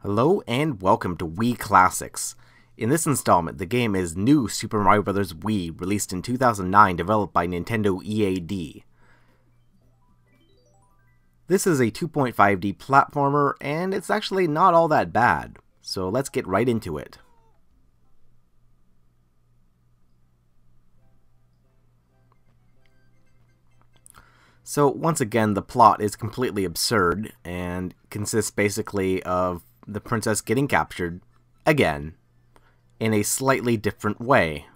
Hello and welcome to Wii Classics. In this installment, the game is New Super Mario Bros. Wii, released in 2009, developed by Nintendo EAD. This is a 2.5D platformer, and it's actually not all that bad, so let's get right into it. So once again, the plot is completely absurd, and consists basically of the princess getting captured, again, in a slightly different way.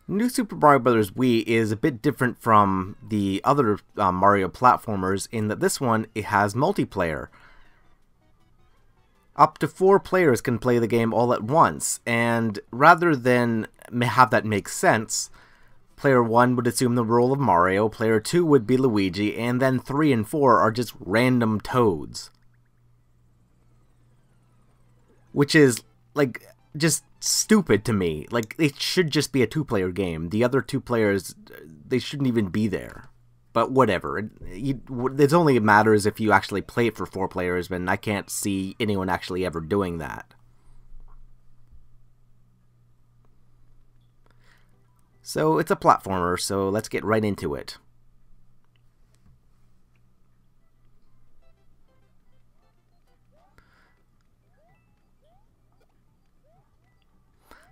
New Super Mario Bros. Wii is a bit different from the other Mario platformers in that this one, it has multiplayer. Up to 4 players can play the game all at once, and rather than have that make sense, player 1 would assume the role of Mario, player 2 would be Luigi, and then 3 and 4 are just random Toads. Which is, like, just stupid to me. Like, it should just be a 2-player game. The other 2 players, they shouldn't even be there. But whatever. It only matters if you actually play it for 4 players, and I can't see anyone actually ever doing that. So it's a platformer, so let's get right into it.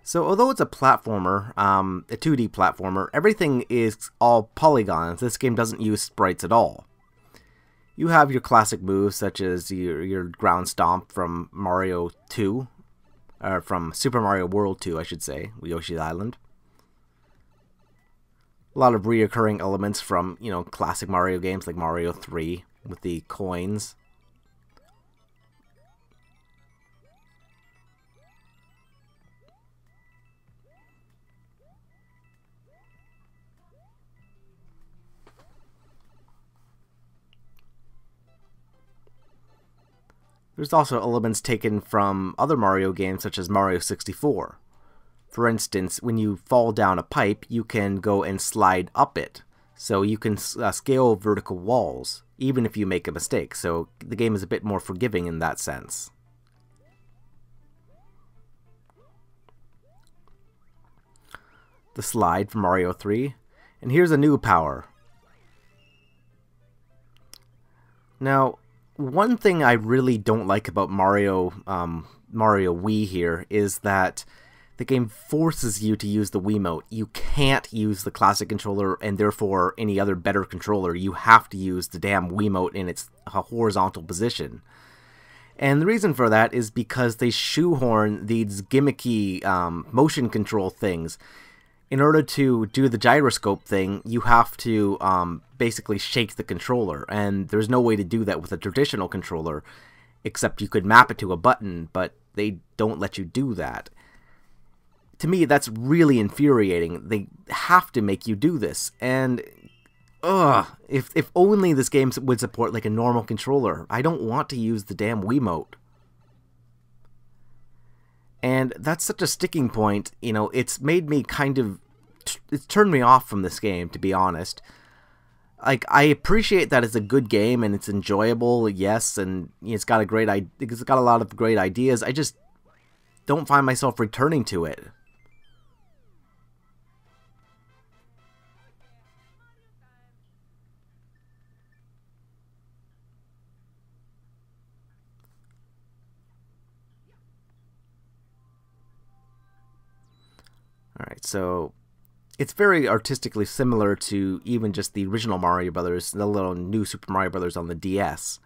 So although it's a platformer, a 2D platformer, everything is all polygons. This game doesn't use sprites at all. You have your classic moves such as your ground stomp from Mario 2, or from Super Mario World 2, I should say, Yoshi's Island. A lot of reoccurring elements from, classic Mario games like Mario 3 with the coins. There's also elements taken from other Mario games such as Mario 64. For instance, when you fall down a pipe, you can go and slide up it. So you can scale vertical walls, even if you make a mistake. So the game is a bit more forgiving in that sense. The slide from Mario 3. And here's a new power. Now, one thing I really don't like about Mario Wii here is that the game forces you to use the Wiimote. You can't use the classic controller and therefore any other better controller. You have to use the damn Wiimote in its horizontal position. And the reason for that is because they shoehorn these gimmicky motion control things. In order to do the gyroscope thing, you have to basically shake the controller, and there's no way to do that with a traditional controller, except you could map it to a button, but they don't let you do that. To me, that's really infuriating. They have to make you do this, and if only this game would support like a normal controller. I don't want to use the damn Wiimote. And that's such a sticking point, it's made me it's turned me off from this game, to be honest. Like, I appreciate that it's a good game and it's enjoyable, yes, and it's got a lot of great ideas. I just don't find myself returning to it. Alright, so it's very artistically similar to even just the original Mario Brothers, the little New Super Mario Brothers on the DS.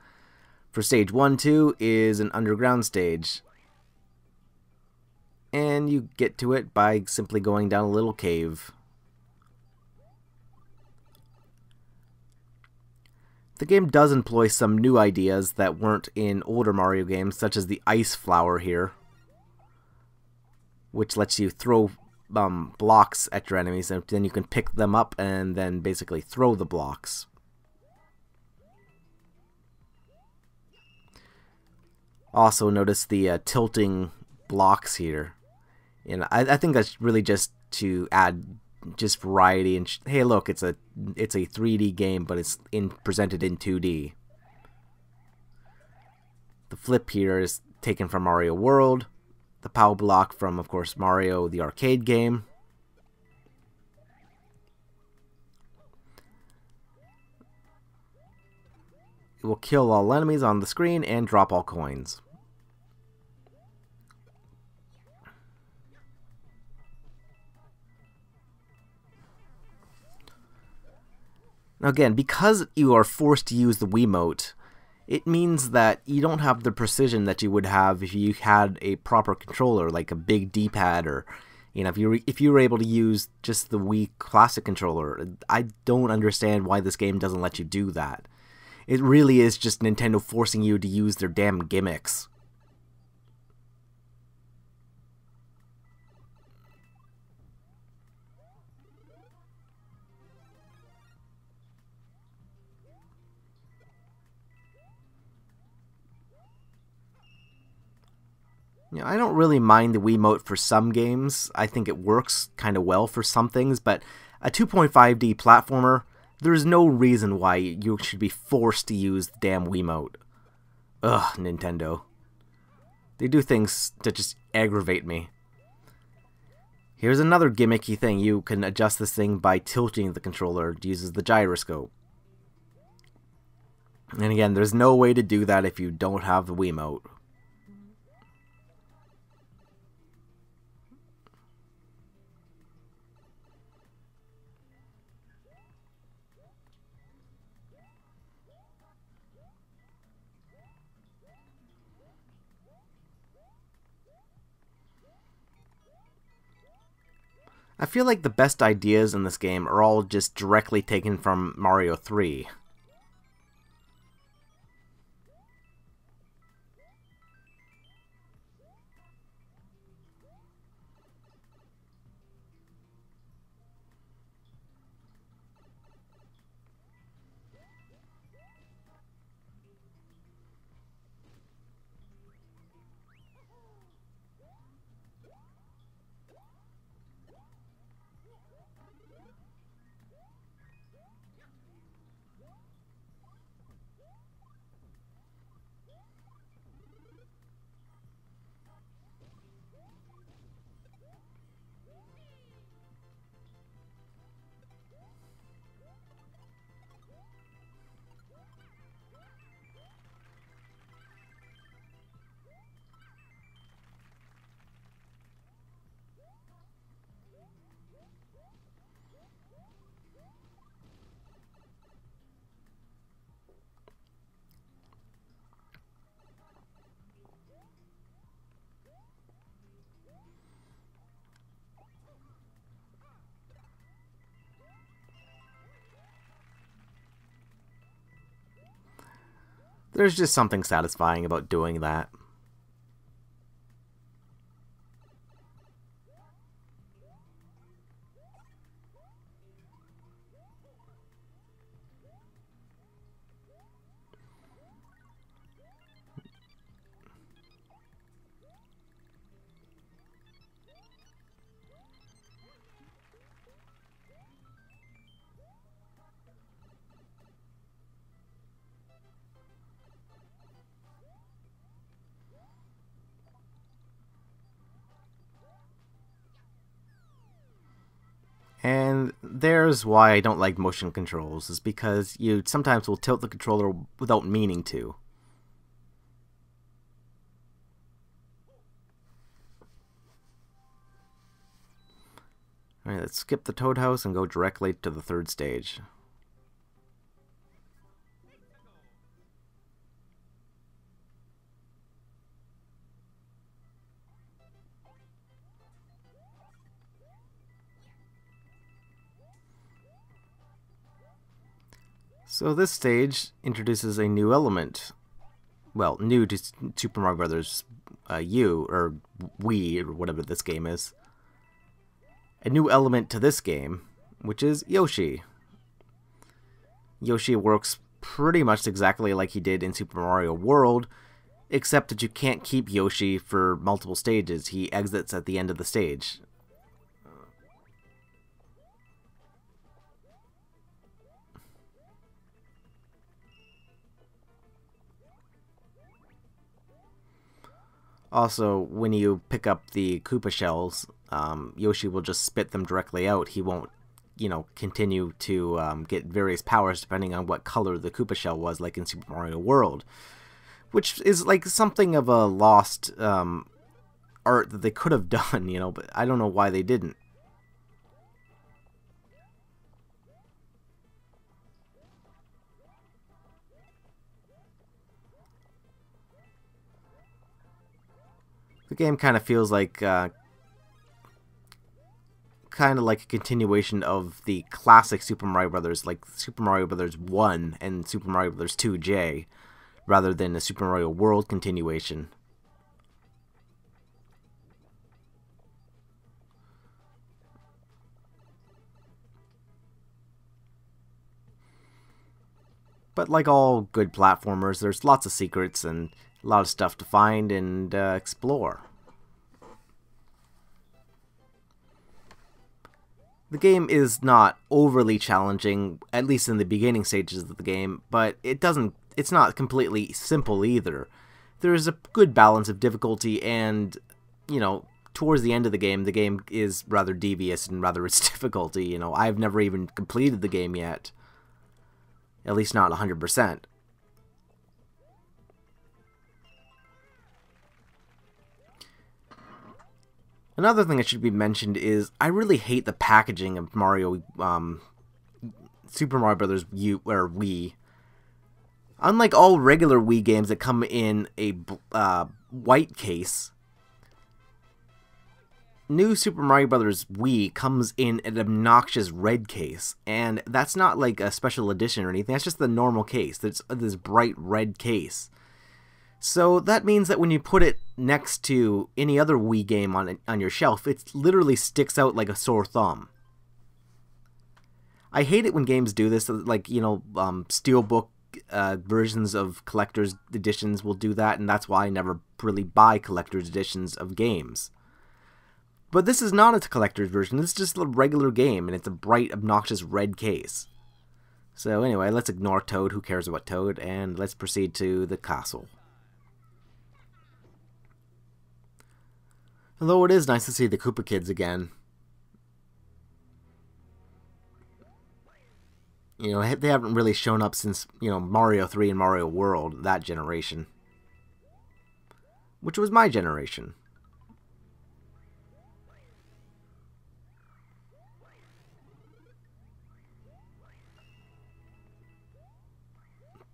For stage 1, 2 is an underground stage. And you get to it by simply going down a little cave. The game does employ some new ideas that weren't in older Mario games, such as the ice flower here, which lets you throw blocks at your enemies, and then you can pick them up and then basically throw the blocks. Also notice the tilting blocks here. And I think that's really just to add just variety and hey, look, it's a 3D game, but it's presented in 2D. The flip here is taken from Mario World. The power block from, of course, Mario the arcade game. It will kill all enemies on the screen and drop all coins. Now again, because you are forced to use the Wiimote, it means that you don't have the precision that you would have if you had a proper controller, like a big D-pad, or if you were able to use just the Wii Classic controller. I don't understand why this game doesn't let you do that. It really is just Nintendo forcing you to use their damn gimmicks. I don't really mind the Wiimote for some games. I think it works kind of well for some things, but a 2.5D platformer, there's no reason why you should be forced to use the damn Wiimote. Ugh, Nintendo. They do things that just aggravate me. Here's another gimmicky thing. You can adjust this thing by tilting the controller. It uses the gyroscope. And again, there's no way to do that if you don't have the Wiimote. I feel like the best ideas in this game are all just directly taken from Mario 3. There's just something satisfying about doing that. And there's why I don't like motion controls, is because you sometimes will tilt the controller without meaning to. Alright, let's skip the Toad House and go directly to the third stage. So this stage introduces a new element. Well, new to Super Mario Bros. U, or Wii, or whatever this game is. A new element to this game, which is Yoshi. Yoshi works pretty much exactly like he did in Super Mario World, Except that you can't keep Yoshi for multiple stages. He exits at the end of the stage. Also, when you pick up the Koopa shells, Yoshi will just spit them directly out. He won't, continue to get various powers depending on what color the Koopa shell was, like in Super Mario World. Which is like something of a lost art that they could have done, but I don't know why they didn't. The game kind of feels like kind of like a continuation of the classic Super Mario Brothers, like Super Mario Brothers 1 and Super Mario Brothers 2J, rather than a Super Mario World continuation. But like all good platformers, there's lots of secrets and a lot of stuff to find and explore. The game is not overly challenging, at least in the beginning stages of the game, but it's not completely simple either. There is a good balance of difficulty and, towards the end of the game is rather devious and rather its difficulty. I've never even completed the game yet. At least not 100%. Another thing that should be mentioned is I really hate the packaging of Super Mario Brothers Wii. Unlike all regular Wii games that come in a white case, new Super Mario Bros. Wii comes in an obnoxious red case, and that's not like a special edition or anything, that's just the normal case. It's this bright red case. So that means that when you put it next to any other Wii game on your shelf, it literally sticks out like a sore thumb. I hate it when games do this, like, Steelbook versions of collector's editions will do that, and that's why I never really buy collector's editions of games. But this is not a collector's version, this is just a regular game, and it's a bright, obnoxious red case. So anyway, let's ignore Toad, who cares about Toad, and let's proceed to the castle. Although it is nice to see the Koopa kids again. They haven't really shown up since, Mario 3 and Mario World, that generation. Which was my generation.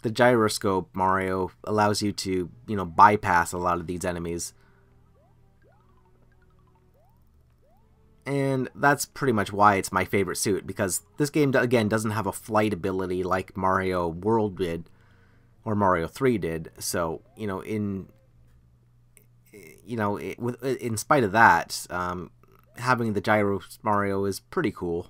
The gyroscope, Mario, allows you to, bypass a lot of these enemies. And that's pretty much why it's my favorite suit, because this game, again, doesn't have a flight ability like Mario World did, or Mario 3 did. So, in spite of that, having the gyro Mario is pretty cool.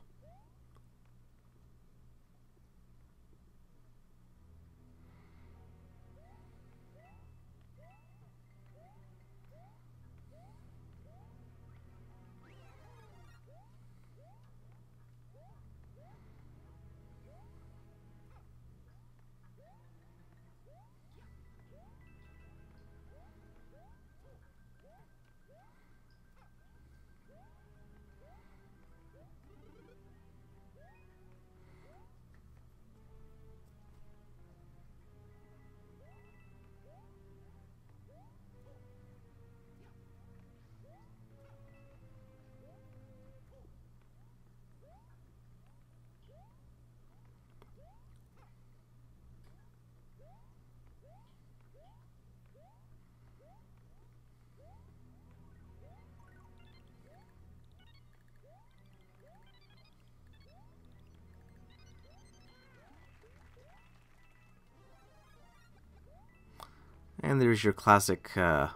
And there's your classic Fire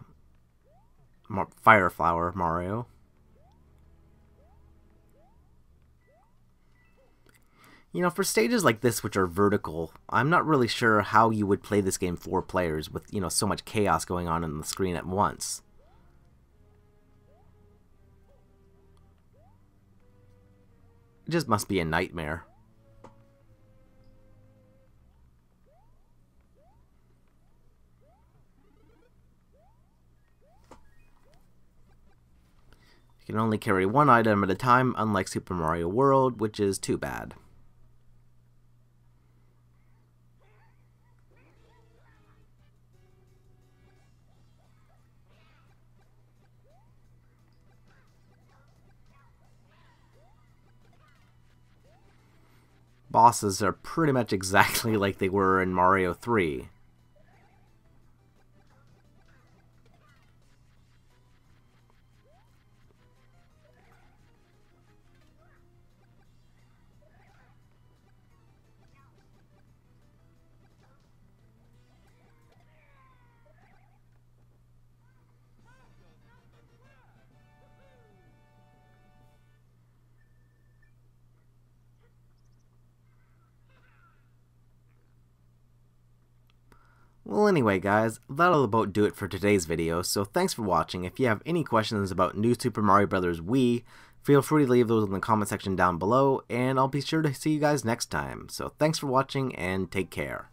Flower Mario. You know, for stages like this which are vertical, I'm not really sure how you would play this game 4 players with, you know, so much chaos going on the screen at once. It just must be a nightmare. You can only carry one item at a time, unlike Super Mario World, which is too bad. Bosses are pretty much exactly like they were in Mario 3. Well, anyway guys, that'll about do it for today's video, so thanks for watching. If you have any questions about New Super Mario Bros. Wii, feel free to leave those in the comment section down below, and I'll be sure to see you guys next time. So thanks for watching, and take care.